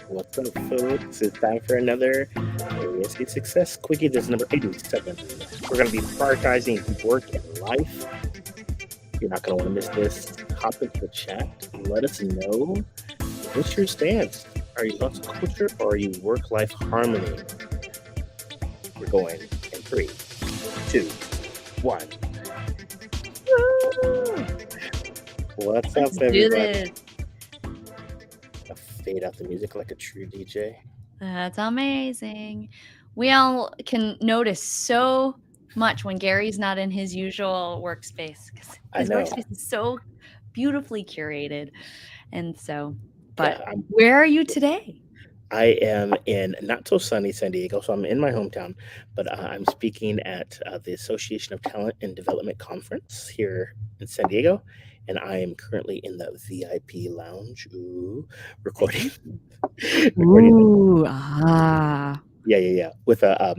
What's up, folks? It's time for another ASC Success Quickie. This is number 87. We're going to be prioritizing work and life. You're not going to want to miss this. Hop into the chat. Let us know what's your stance. Are you hustle culture or are you work-life harmony? We're going in 3, 2, 1. What's Let's up, do everybody? this. I'll fade out the music like a true DJ. That's amazing. We all can notice so much when Gary's not in his usual workspace because I his know. workspace is so beautifully curated. And so, Yeah, but where are you today? I am in not so sunny San Diego, so I'm in my hometown, but I'm speaking at the Association of Talent and Development Conference here in San Diego, and I am currently in the VIP lounge, recording, recording. Ooh, ah. Yeah, with a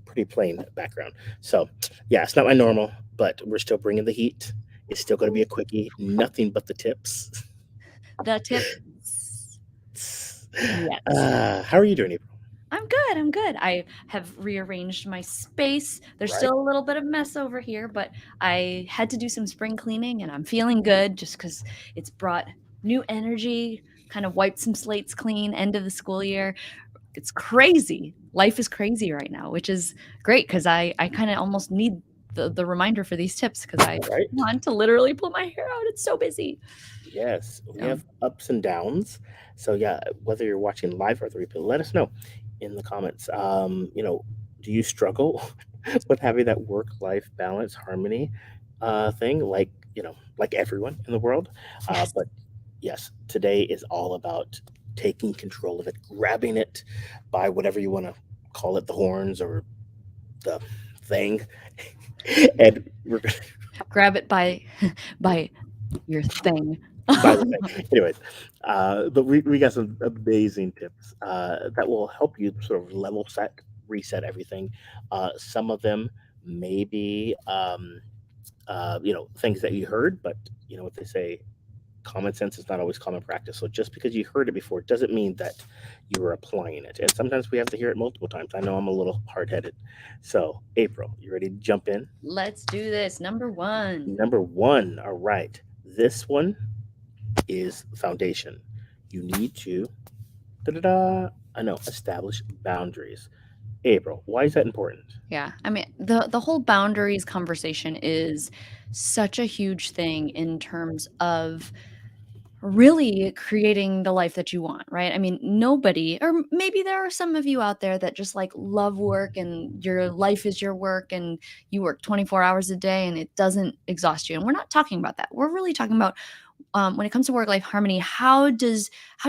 pretty plain background. So, yeah, it's not my normal, but we're still bringing the heat. It's still going to be a quickie, nothing but the tips. The tips. Yes. How are you doing, April? I'm good. I'm good. I have rearranged my space. There's Right? still a little bit of mess over here, but I had to do some spring cleaning and I'm feeling good just because it's brought new energy, kind of wiped some slates clean, end of the school year. It's crazy. Life is crazy right now, which is great because I kind of almost need the reminder for these tips because I Right? want to literally pull my hair out. It's so busy. Yes, we So, have ups and downs. So yeah, whether you're watching live or the replay, let us know in the comments. Do you struggle with having that work-life balance, harmony thing, like everyone in the world? yes. But yes, today is all about taking control of it, grabbing it by whatever you want to call it, the horns or the thing, and we're gonna Grab it by your thing. by the way, anyways, but we got some amazing tips that will help you sort of level set, reset everything. Some of them may be, things that you heard, but you know what they say, common sense is not always common practice. So just because you heard it before doesn't mean that you are applying it. And sometimes we have to hear it multiple times. I know I'm a little hard headed. So, April, you ready to jump in? Let's do this. Number 1. Number one, all right. This one is foundation. You need to establish boundaries. April, why is that important? Yeah. I mean, the whole boundaries conversation is such a huge thing in terms of really creating the life that you want, right? I mean, nobody, or maybe there are some of you out there that just like love work and your life is your work and you work 24 hours a day and it doesn't exhaust you. And we're not talking about that. We're really talking about when it comes to work-life harmony, how do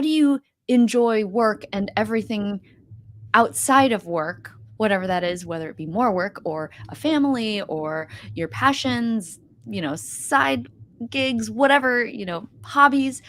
you enjoy work and everything outside of work, whatever that is, whether it be more work or a family or your passions, side gigs, whatever, hobbies.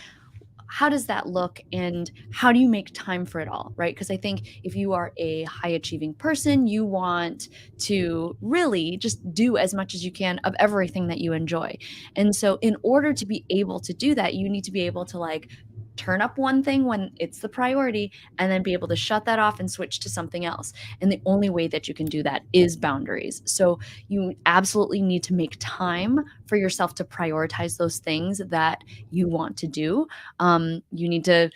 How does that look and how do you make time for it all, right? Because I think if you are a high achieving person, you want to really just do as much as you can of everything that you enjoy. And so in order to be able to do that, you need to be able to like turn up one thing when it's the priority and then be able to shut that off and switch to something else. And the only way that you can do that is boundaries. So you absolutely need to make time for yourself to prioritize those things that you want to do. You need to,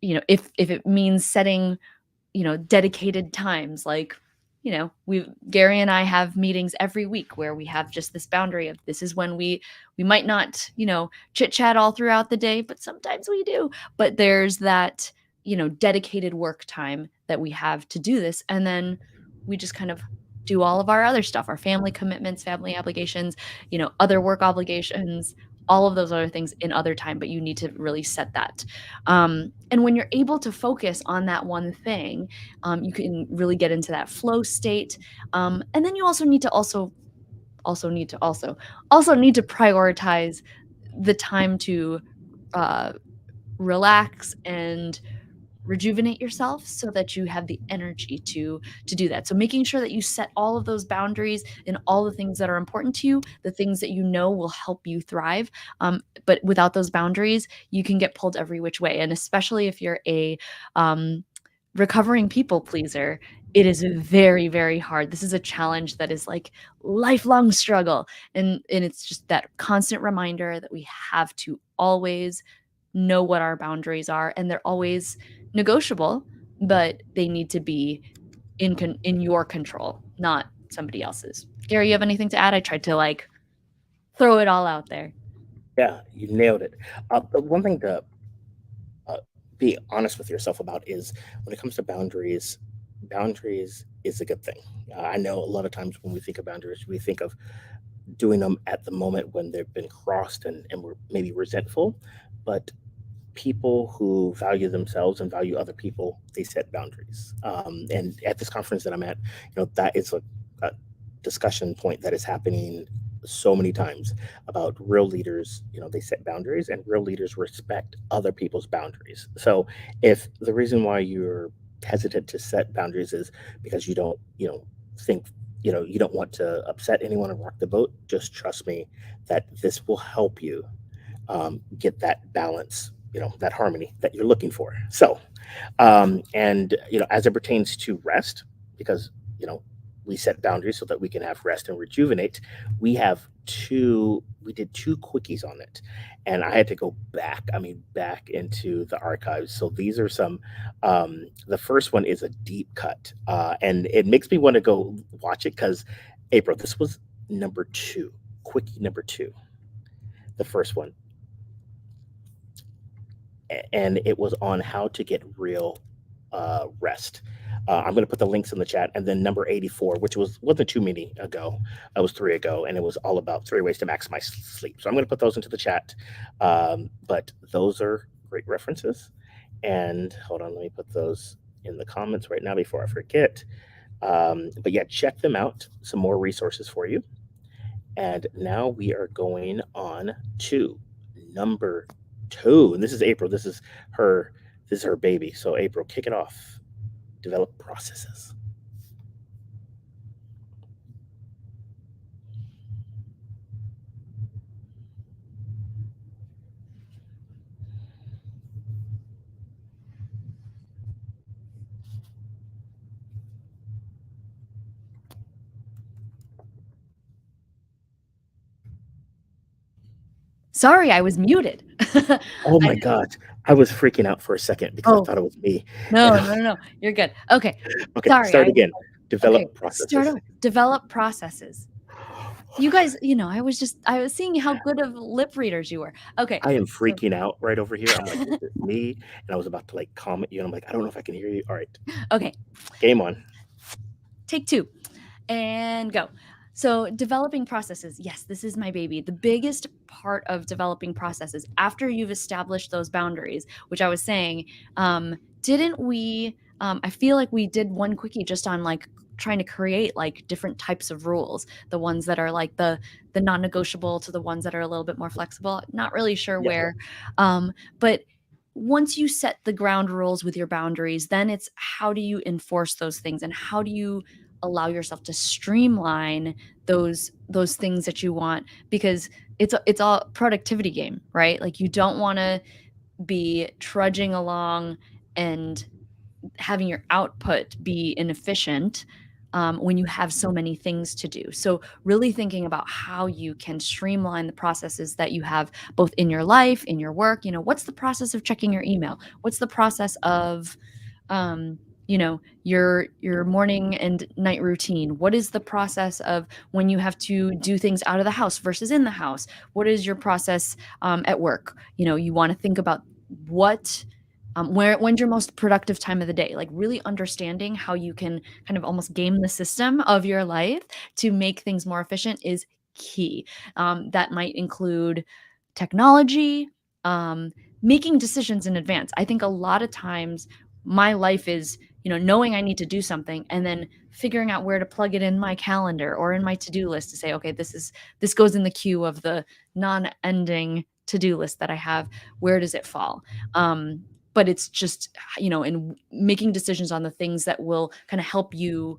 if it means setting, dedicated times, like, Gary and I have meetings every week where we have just this boundary of this is when we might not, chit chat all throughout the day, but sometimes we do. But there's that, dedicated work time that we have to do this. And then we just kind of do all of our other stuff, our family commitments, family obligations, other work obligations, all of those other things in other time, but you need to really set that. And when you're able to focus on that one thing, you can really get into that flow state. And then you also need to need to prioritize the time to relax and rejuvenate yourself so that you have the energy to do that. So making sure that you set all of those boundaries in all the things that are important to you, the things that you know will help you thrive. But without those boundaries, you can get pulled every which way. And especially if you're a um, recovering people pleaser, it is very, very hard. This is a challenge that is like lifelong struggle. And it's just that constant reminder that we have to always know what our boundaries are, and they're always negotiable, but they need to be in your control, not somebody else's. Gary, you have anything to add? I tried to like throw it all out there. Yeah, you nailed it. The one thing to uh, be honest with yourself about is when it comes to boundaries, boundaries is a good thing. I know a lot of times when we think of boundaries, we think of doing them at the moment when they've been crossed and we're maybe resentful. But people who value themselves and value other people, they set boundaries. And at this conference that I'm at, that is a discussion point that is happening so many times about real leaders. They set boundaries, and real leaders respect other people's boundaries. So if the reason why you're hesitant to set boundaries is because you don't, think, you don't want to upset anyone and rock the boat, just trust me that this will help you get that balance, that harmony that you're looking for. So, and as it pertains to rest, because we set boundaries so that we can have rest and rejuvenate. We did two quickies on it, and I had to go back. I mean, back into the archives. So these are some. The first one is a deep cut, and it makes me want to go watch it because April, this was number two, quickie number two, the first one, and it was on how to get real rest. I'm going to put the links in the chat, and then number 84, which wasn't too many ago, it was three ago, and it was all about 3 ways to maximize sleep. So I'm going to put those into the chat. But those are great references. And hold on, let me put those in the comments right now before I forget. But yeah, check them out. Some more resources for you. And now we are going on to number two. And this is April. This is her baby. So April, kick it off. Develop processes. Sorry, I was muted. Oh I my God. I was freaking out for a second because I Oh, thought it was me. no, And no, no, no, you're good. Okay, okay, sorry, start again. okay, Develop start processes. over. Develop processes. You guys, I was seeing how good of lip readers you were. Okay, I am so freaking out right over here. I'm like, is it me? And I was about to like comment you, and I'm like, I don't know if I can hear you. All right, okay, game on. take 2 and go. So, developing processes. Yes, this is my baby. The biggest part of developing processes after you've established those boundaries, which I was saying, didn't we? I feel like we did one quickie just on like trying to create like different types of rules, the ones that are like the non-negotiable to the ones that are a little bit more flexible. Not really sure Yeah. where, but once you set the ground rules with your boundaries, then it's how do you enforce those things and how do you allow yourself to streamline those things that you want, because it's all productivity game, right? Like you don't want to be trudging along and having your output be inefficient when you have so many things to do. So, really thinking about how you can streamline the processes that you have both in your life, in your work. What's the process of checking your email? What's the process of your morning and night routine? What is the process of when you have to do things out of the house versus in the house? What is your process at work? You want to think about what when's your most productive time of the day, like really understanding how you can kind of almost game the system of your life to make things more efficient is key. That might include technology, um, making decisions in advance. I think a lot of times my life is, knowing I need to do something and then figuring out where to plug it in my calendar or in my to-do list to say, okay, this goes in the queue of the non-ending to-do list that I have. Where does it fall? but it's just, in making decisions on the things that will kind of help you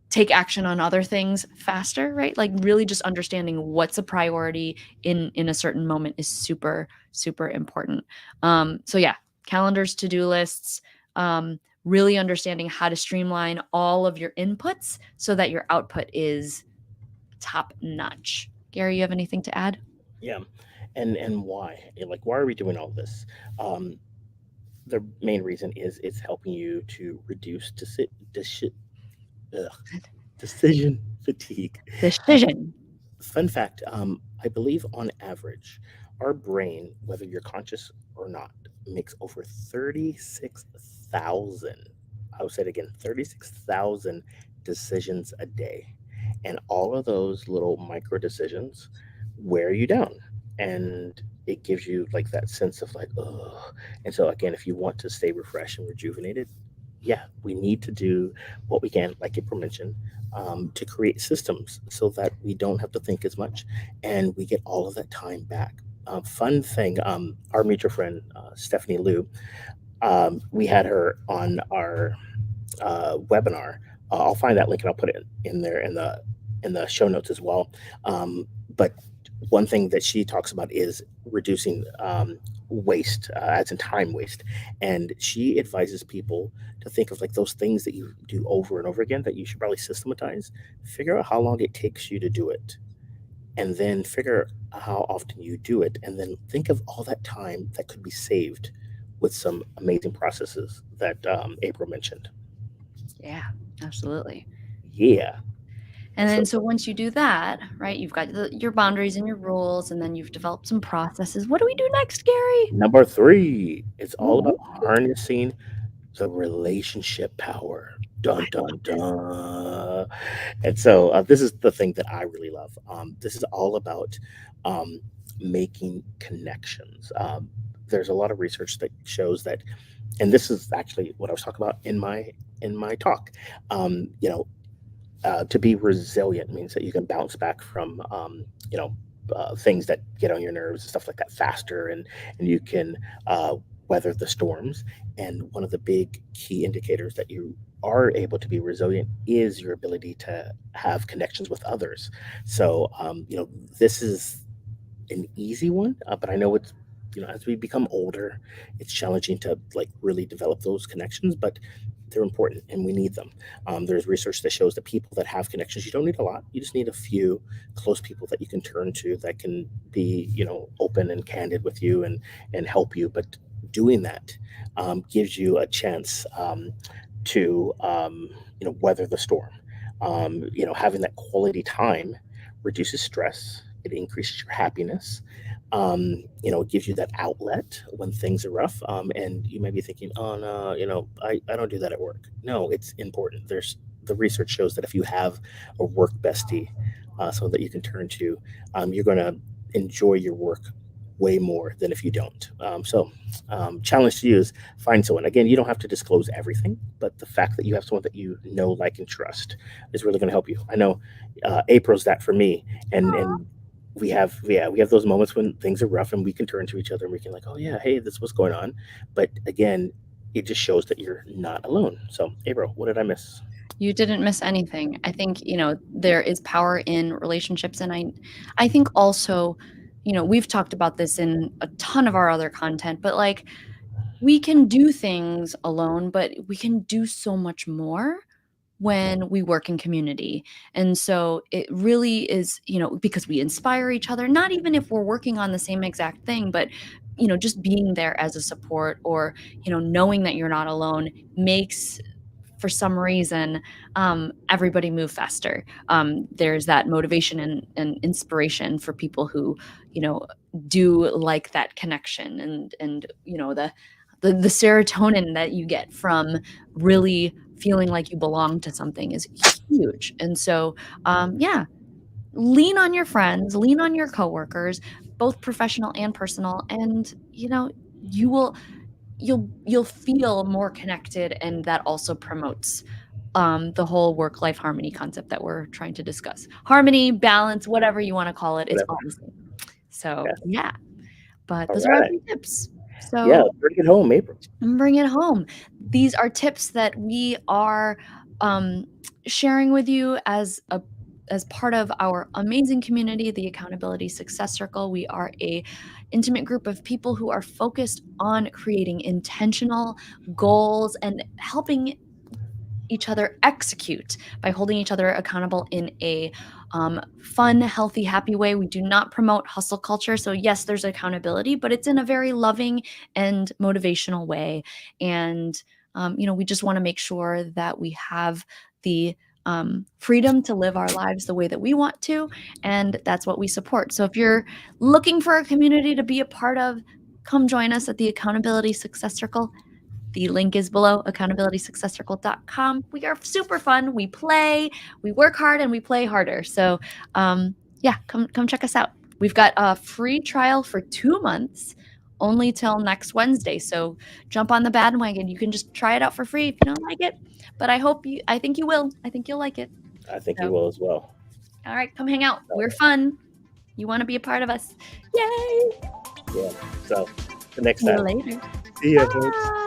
take action on other things faster, right? Like really just understanding what's a priority in a certain moment is super, super important. So yeah, calendars, to-do lists, really understanding how to streamline all of your inputs so that your output is top notch. Gary, you have anything to add? Yeah, and why? Like, why are we doing all this? Um, the main reason is it's helping you to reduce ugh, decision fatigue. Uh, Decision. Fun fact, I believe on average, our brain, whether you're conscious or not, makes over 36,000, I will say it again, 36,000 decisions a day. And all of those little micro decisions wear you down. And it gives you like that sense of like, oh. And so, again, if you want to stay refreshed and rejuvenated, yeah, we need to do what we can, like April mentioned, to create systems so that we don't have to think as much and we get all of that time back. Fun thing, our mutual friend, Stephanie Liu, we had her on our webinar. I'll find that link and I'll put it in there in the show notes as well. But one thing that she talks about is reducing waste, as in time waste, and she advises people to think of like those things that you do over and over again that you should probably systematize. Figure out how long it takes you to do it, and then figure how often you do it, and then think of all that time that could be saved with some amazing processes that April mentioned. Yeah, absolutely. Yeah. And So then so once you do that, right, you've got your boundaries and your rules, and then you've developed some processes. What do we do next, Gary? number three, it's all about Ooh, harnessing the relationship power. Dun dun dun. And so this is the thing that I really love. This is all about um, making connections. There's a lot of research that shows that, and this is actually what I was talking about in my talk. You know, to be resilient means that you can bounce back from you know things that get on your nerves and stuff like that faster, and you can weather the storms. And one of the big key indicators that you are able to be resilient is your ability to have connections with others. So this is an easy one, but I know it's as we become older, it's challenging to like really develop those connections, but they're important and we need them. There's research that shows that people that have connections, you don't need a lot. You just need a few close people that you can turn to that can be open and candid with you and help you. But doing that gives you a chance to weather the storm. Having that quality time reduces stress. It increases your happiness. It gives you that outlet when things are rough. And you may be thinking, oh no, I don't do that at work. No, it's important. There's the research shows that if you have a work bestie, someone that you can turn to, you're going to enjoy your work way more than if you don't. Challenge to you is find someone. Again, you don't have to disclose everything, but the fact that you have someone that you know, like, and trust is really going to help you. I know April's that for me, and we have those moments when things are rough and we can turn to each other and we can like, oh yeah, hey, this is what's going on. But again, it just shows that you're not alone. So April, what did I miss? you didn't miss anything. I think, there is power in relationships, and I think also, we've talked about this in a ton of our other content, but like we can do things alone, but we can do so much more when we work in community. And so it really is, because we inspire each other, not even if we're working on the same exact thing, but just being there as a support, or knowing that you're not alone makes, for some reason, everybody move faster. There's that motivation and inspiration for people who do like that connection, and the serotonin that you get from really feeling like you belong to something is huge. And so yeah, lean on your friends, lean on your coworkers, both professional and personal, and you will you'll feel more connected, and that also promotes the whole work-life harmony concept that we're trying to discuss. Harmony, balance, whatever you want to call it, it's all Whatever. the same. So Yes. yeah, but All those are our right. three tips. Yeah, So bring it home, April. and bring it home. These are tips that we are um, sharing with you as part of our amazing community, the Accountability Success Circle. We are a intimate group of people who are focused on creating intentional goals and helping each other execute by holding each other accountable in a fun, healthy, happy way. We do not promote hustle culture. So, yes, there's accountability, but it's in a very loving and motivational way. And, we just want to make sure that we have the freedom to live our lives the way that we want to. And that's what we support. So, if you're looking for a community to be a part of, come join us at the Accountability Success Circle. The link is below, accountabilitysuccesscircle.com. We are super fun. We play, we work hard, and we play harder. So, yeah, come check us out. We've got a free trial for 2 months, only till next Wednesday. So jump on the bandwagon. You can just try it out for free if you don't like it. But I think you will. I think you'll like it. I think you So, will as well. all right, come hang out. So, We're fun. You want to be a part of us. Yay! yeah. So, the next See you time. later. See ya, folks. Bye.